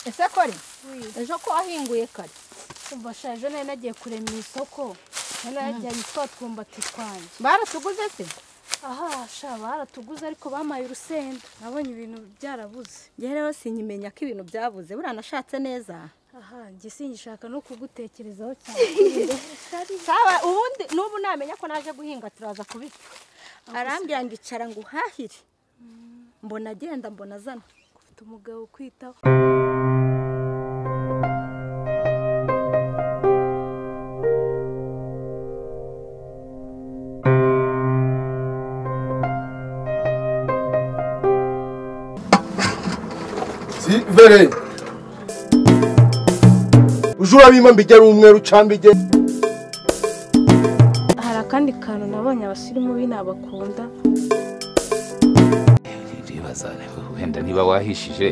ese kore ejo ko wahinguye kare umva shaje nari nagiye kurema isoko nari yajyanye twatwumbati twanje baratuguze se aha sha baratuguze ariko bamaye urusenda nabonye ibintu byarabuze rero sinyimenya ko ibintu byabuze buranashatse neza aha nge singishaka no kugutekerezaho cyane sawa ubundi nubu namenya ko naje guhinga turaza kubita arambira ngicara ngo uhahire mbona agenda mbona azana ufite umugabo kwitaho Vere ujura bima mbigera umweru cambige hari akandi kantu nabonye abasirimu binabakunda ribazane wenda niba wahishije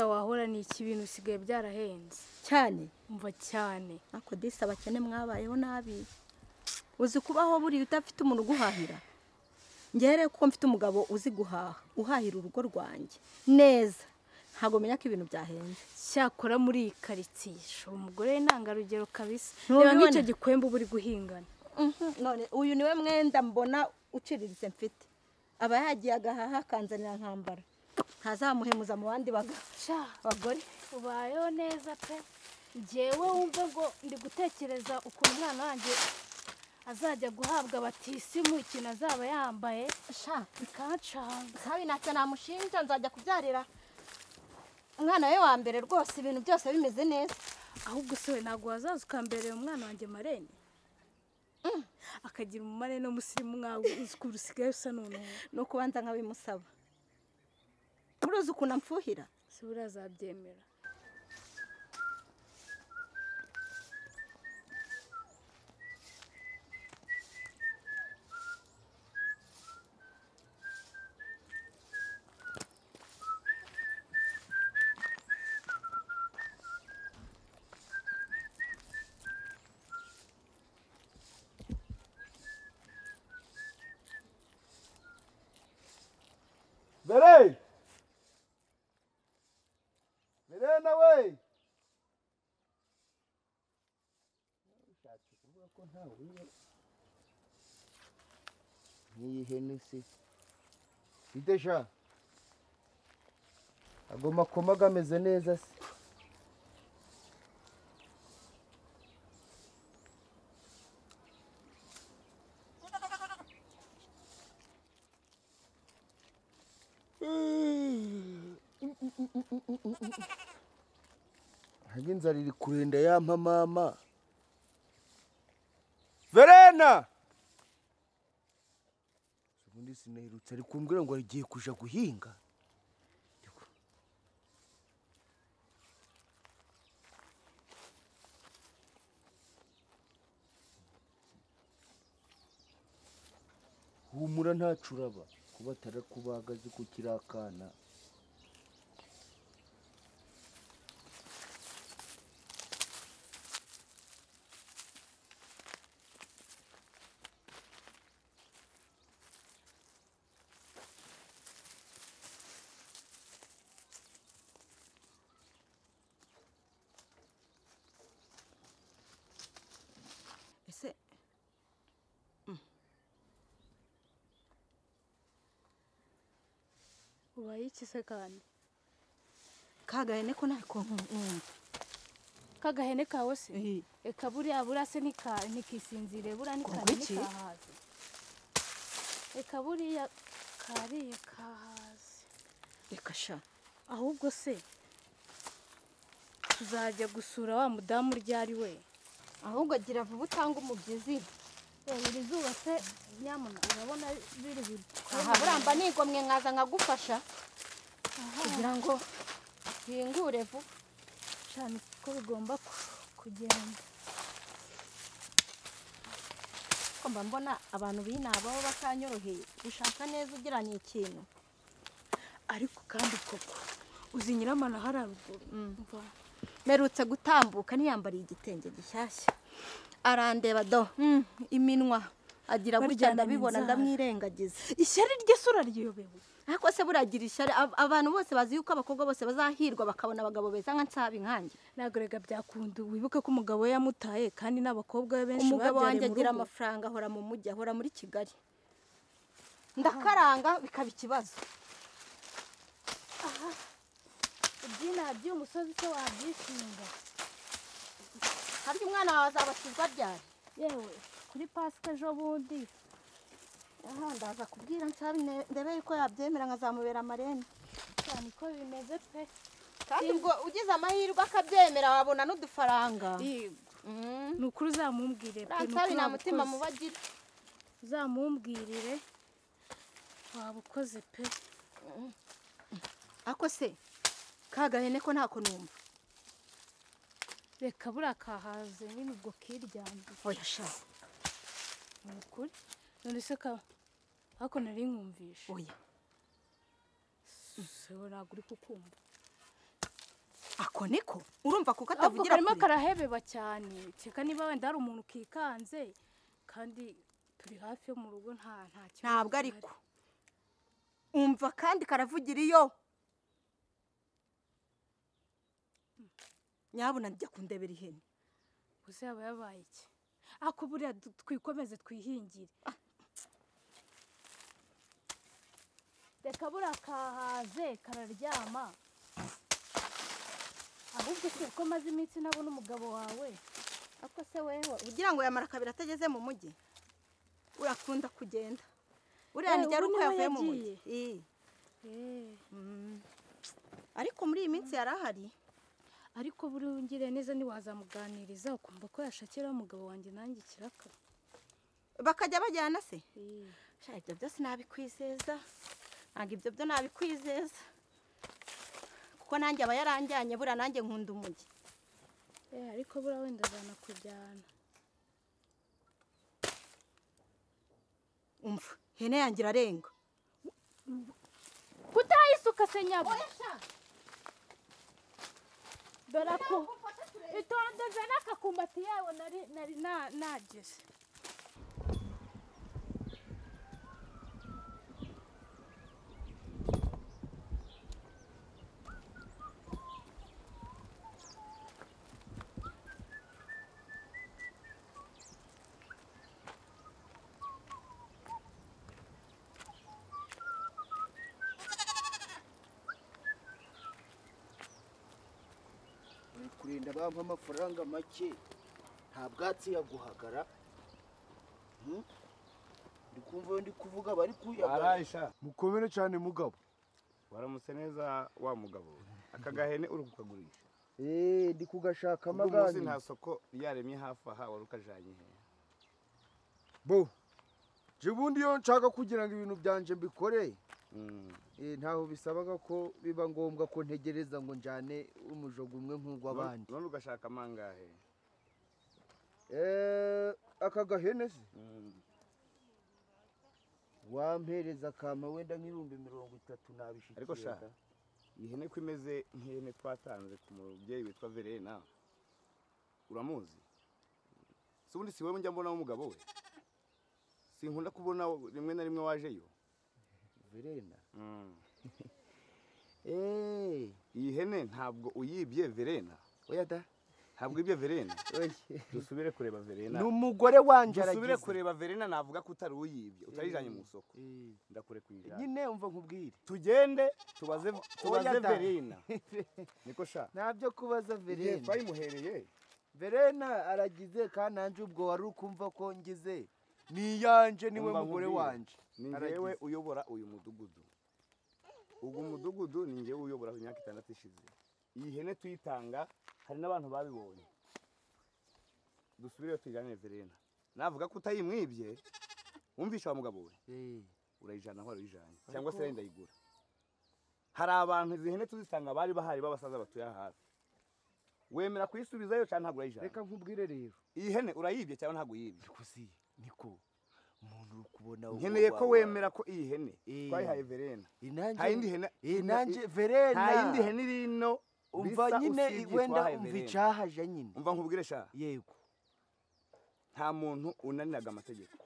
wahora ni iki bintu usigaye byarahenze cyane umva cyane ako disa abakene mwabayeho nabi uzi kubaho buri udafite umuntu guhahira ngere kuko mfite umugabo uzi guhaha uhahira urugo rwanjye neza ntago menya ko ibintu byahenze cyakora muri iyi karitsiye umugore intangarugero kabisa reba nk'icyo gikwembe uba uri guhingana none uyu niwe mwenda mbona uciriritse mfite aba yagiye agahaha akanzanira nkambara ntazamuhemuza mu bandi bagore ubayeho neza pe njyewe wumve ngo ndi gutekereza ukuntu umwana wanjye azajya guhabwa batisimu ikintu azaba yambaye bikancanga sabi ntacyo namushinja nzajya kubyarira umwana we wa mbere rwose ibintu byose bimeze neza ahubwo se we ntabwo wazaza ukambereye umwana wanjye marene akagira umumare no musirimu nkawe uzi ko urusigaye usa noneho no kubanza nkabimusaba uruzi ukuntu amfuhira si urazabyemera Vere Verena we ni ihene se idesha agoma koma gameze neza se inzara iri kurenda yampa mama Verena ubundi sinahirutse ari kumbwira ngo agiye kuja guhinga humura ntacuraba kuba atarakubagaze ku kirakana ese ubaye iki se kandi kagahene ko ntako kagahene kawe se eka buriya se ntikisinzire buriya nikahaze eka buriya kariye kahaze reka sha ahubwo se tuzajya gusura wa mudamu ryari we ahubwo gira vuba utanga umubyizi iri zuba se nyamuna urabona biri aha buramba nigomwe nkaza nkagufasha kugira ngo hingure vuba cyane ko bigomba kugenda ko mba mbona abantu binabaho bakanyoroheye gushaka neza ugiranye ikintu. ariko kandi koko uzi nyiramana hararuguru umva Merutse gutambuka niyambariye igitenge gishyashya arandeba do iminwa agira gutya ndabibona ndamwirengagiza. ishyari rye sura ryiyobewe ariko se buragira ishyari abantu bose bazi yuko abakobwa bose bazahirwa bakabona abagabo beza nka Nsabi nkanjye. nagorega byakunda wibuke ko umugabo we yamutaye kandi n'abakobwa be benshi umugabo wanjye babyariye mu agira rugo amafaranga ahora mu mujyi ahora muri Kigali ndakaranga bikaba ikibazo. ibyina by'umusozi se wabyishinga harya umwana wawe azabatizwa ryari? yewe kuri pasika ejo bundi ndaza kubwira Nsabi ndebe yuko yabyemera nkazamubera amarene cyane ko bimeze pe kandi ubwo ugize amahirwe akabyemera wabona n'udufaranga. ni ukuri uzamumbwire pe Nsabi nta mutima mubi agira uzamumbwirire waba ukoze pe ako se kagahene ko ntako numva reka buriya kahaze nyine ubwo kiryamye oya sha ni ukuri none se ako nari nkumvisha oya sewe ntabwo uri kukumva ako niko urumva kuko ahubwo atavugira karimo kure karahebeba cyane keka niba wenda hari umuntu ukikanze kandi turi hafi yo mu rugo nta kibazo ntabwo ariko umva kandi karavugira iyo nyabuna njya kundebera ihene gusa yaba yabaye iki ako buriya twikomeze twihingire reka buriya kahaze kararyama ahubwo se ko maze iminsi nabona umugabo wawe ako se wewe ugira ngo yamara kabiri atageze mu mujyi urakunda kugenda uriya ni ryari uko yavuye mu mujyi ariko muri iyi minsi yarahari ariko buri ungire neza niwazamuganiriza ukumva ko yashakira umugabo wanjye nanjye kiraka bakajya bajyana se ibyo byose nabikwizeza ntabwo ibyo byo nabikwizeza kuko nanjye aba yaranjyanye buriya nanjye nkunda umujyi ariko buriya wenda azana kujyana umva hene yanjye irarenga kutayisuka se nyabo dore ko itondeze n'akakumbati yawe nari nageze kurinda bampa amafaranga make nta bwatsi yaguhagara ndi kumva ndi kuvuga bari kuyagara Araisha mukomere cyane mugabo waramutse neza wa mugabo akagahene uri kukagurisha ndi kugashaka umunsi amagani nta soko ryaremye hafi aha wari ukajanye he bo jibundi yo nshaka kugira ngo ibintu byanje mbikore ntaho bisabaga ko biba ngombwa ko ntegereza ngo njane umujogo umwe nk'ugw'abandi none ugashaka amangahe akagahene se wampereza kama wenda nk'ibihumbi 30 nabishikira ariko sha ihene ko imeze nk'ihene twatanze ku mubyeyi witwa Verena uramuzi si ubundi si wewe njya mbona umugabo we sinkunda kubona rimwe na rimwe wajeyo Verena iyi hene ntabwo uyibye Verena oya da ntabwo ibye Verena dusubire kureba Verena n'umugore wanje aragize dusubire kureba Verena navuga ko utari uyibye utarijanye mu soko ndakure kwijana nyine umva nkubwire tugende tubaze Verena niko sha ntabyo kubaza Verena twayimuhereye Verena aragize kandi nanje ubwo wari ukumva ko ngize ni yanje niwe mugore wanje ni njyewe uyobora uyu mudugudu ubwo mudugudu ni njyewe uyobora imyaka 6 ishize iyi hene tuyitanga hari n'abantu babibonye dusubire tujyane Verena navuga ko utayimwibye wumvisha wa mugabo we urayijana aho urayijanye cyangwa se ndayigura hari abantu izi hene tuzitanga bari bahari babasaza batuye hafi wemera kuyisubizayo cyangwa ntabwo urayijana reka nkubwire rero iyi hene urayibye cyangwa ntabwo uyibye kusi niko umuntu uri kubona nkeneye ko wemera ko iyi hene twayihaye Verena nta yindi hene nanjye Verena nta yindi hene irino umva nyine wenda umva icahaje nyine umva nkubwire sha yego nta muntu unaniraga amategeko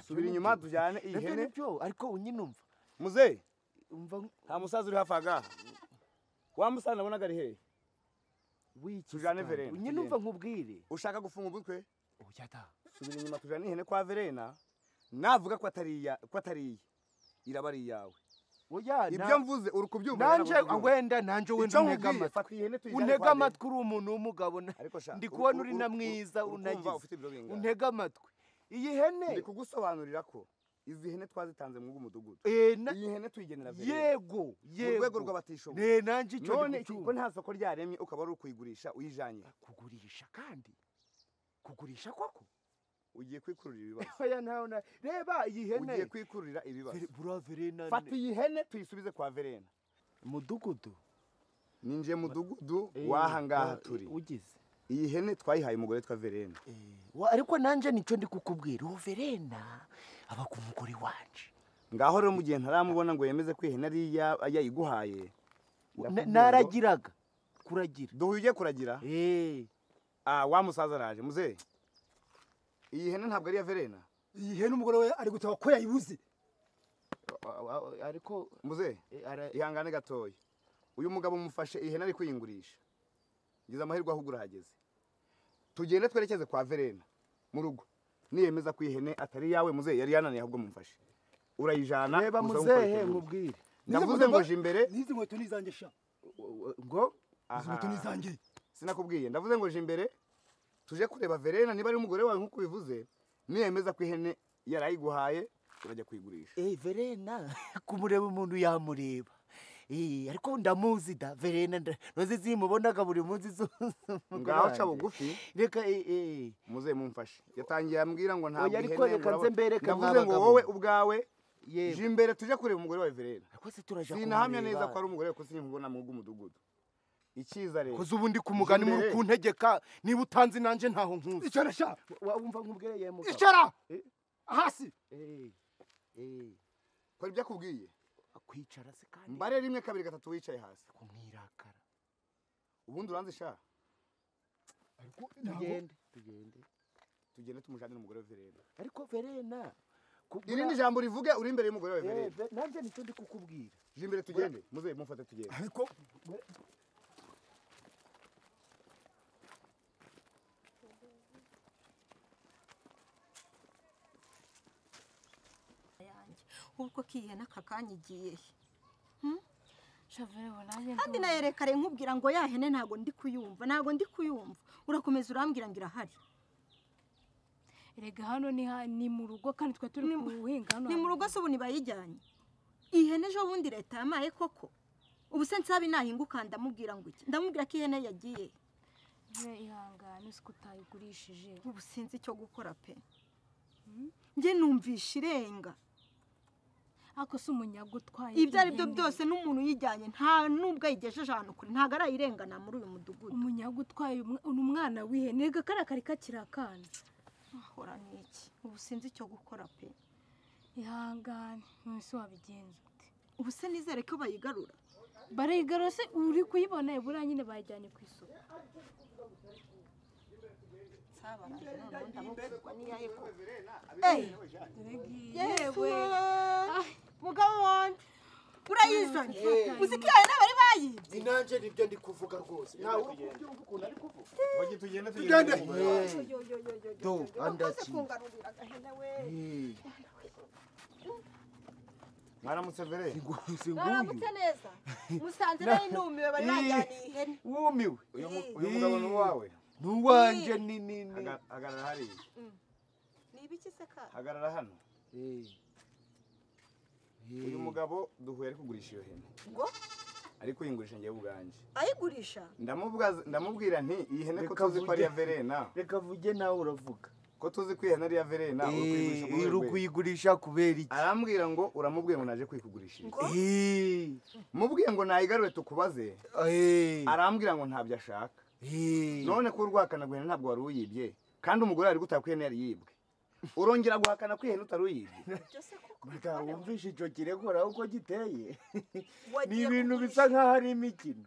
subira inyuma tujyane iyi hene ariko nyine umva muze umva nta musaza uri hafi aga wa musaza nabonaga ari hehe tujyane Verena nyine umva nkubwire ushaka gufunga umutwe oya subira inyuma tujyane ihene kwa Verena navuga ko atari iraba ari iyawe oya ibyo mvuze uri kubyumva nanje wenda ntega amatwi untega amatwi uri umuntu w'umugabo ndi kubona uri na mwiza unagize untega amatwi iyi hene ndi kugusobanurira ko izi hene twazitanze mu bw'umudugudu iyi hene tuyigenera Verena yego mu rwego rw'abatishoboye nanje icyo none ko nta soko ryaremye ukaba uri kuyigurisha uyijanye kugurisha kandi kugurisha koko ugiye kwikururira ibibazo oya ntaona reba iyi hene ugiye kwikururira ibibazo bura Verena fata iyi hene tuyisubize kwa Verena mudugudu ninje mudugudu wahangaha turi ugize iyi hene twayihaye umugore twa Verena ariko nanje nico ndi kukubwira Verena aba ku mugore wanje ngaho rero mu gihe ntaramubona ngo yemeze ko ihene ari yayiguhaye naragiraga kuragira duhuye kuragira wa musaza araje muze iyi hene ntabwo ari ya Verena iyi hene umugore we ari gutaba ko yayibuze ariko muze ihangane gatoya uyu mugabo mufashe ihene ari kuyingurisha ngize amahirwe ahugura hageze tugende twerekeze kwa Verena mu rugo niyemeza ko ihene atari yawe muze yari yananiye ahubwo mumfashe urayijana reba muzehe nkubwire ndavuze ngo je imbere nizi nkweto nizange sha ngo izi nkweto nizange sinakubwiye ndavuze ngo je imbere tuje kureba Verena niba ari umugore wawe nkuko bivuze niyemeza ko ihene yarayiguhaye urajya kuyigurisha Verena kumureba umuntu yamureba ariko ndamuzi da Verena noze zimubonaga buri munsi ngaho ca bugufi reka muze mumfashe yatangiye ambwira ngo ntabwo ariko reka nze mbereke ndavuze ngo wowe ubwawe je imbere tuje kureba umugore wa Verena sinahamya neza ko ari umugore ko sinkubona mu bw'umudugudu ikiza rero koze ubundi kumugani muri kuntegeka niba utanze nanje ntaho nkuzi icara sha wumva nkubwire ye mugabo icara hasi ko ibyo akubwiye akwicara se kandi mbare rimwe kabiri gatatu wicaye hasi kumwirakara ubundi uranze sha ariko tugende tumujane n'umugore wa Verena ariko Verena irindi jambo rivuge uri imbere y'umugore wa Verena nanje nicyo ndi kukubwira je imbere tugende muze mufate tugende ariko ubwo kiye n'akakanya igiye shavere bonanye kandi nayerekare nkubwira ngo ya hene ntago ndi kuyumva urakomeza urambwira ngo irahari erega hano ni mu rugo kandi twa turi kuhinga hano ni mu rugo se ubu nibayijyanye ihene ejo bundi leta yamaye koko ubu se nsabi nahinguka ndamubwira ngo iki ndamubwira ko ihene yagiye ihangane se kutayigurishije ubu sinzi icyo gukora pe njye numvisha irenga ako se umunyago utwaye ibyo ari byo byose n'umuntu yijyanye nta nubwo yigejeje ahantu kure ntago arayirengana muri uyu mudugudu umunyago utwaye umwana w'ihene rega kariya kari kakirakana ahora n'iki ubu sinzi icyo gukora pe ihangane mwese wabigenza ute ubu se nizere ko bayigarura barayigarura se uri kuyibona buriya nyine bayijyanye ku isoko yewe mugabo wanjye urayizanye uzi ko iyo bari bayibye inanje nibyo ndi kuvuga rwose nawe ubyumva ukuntu ari kuvuga bagi tugende do andaki mwaramutse Verena mwaramutse neza musanze nari numiwe bari bajyaniye ihene wumiwe uyu mugabo ni uwawe nuwanje hagarara hariya ni ibiki se ka hagarara hano uyu mugabo duhuye ari kugurisha iyo hene ngo ariko yingurisha ngiye ubwanje ayigurisha ndamubwira nti iyi hene ko tuzi ko ari ya Verena reka vuge nawe uravuga ko tuzi ko ihene ari ya Verena uri kuyigurisha kubera iki arambwira ngo uramubwiye ngo naje kwikugurishiriza mubwiye ngo nayigarure tukubaze arambwira ngo ntabyo ashaka none ko urwakana guhena ntabwo wari uyibye kandi umugore ari gutaka ko ihene yari yibwe urongera guhakana ko ihene utaruyibye. Mata wumvishe ico kirekora uko giteye. Ni ibintu bisa nkaho ari imikino.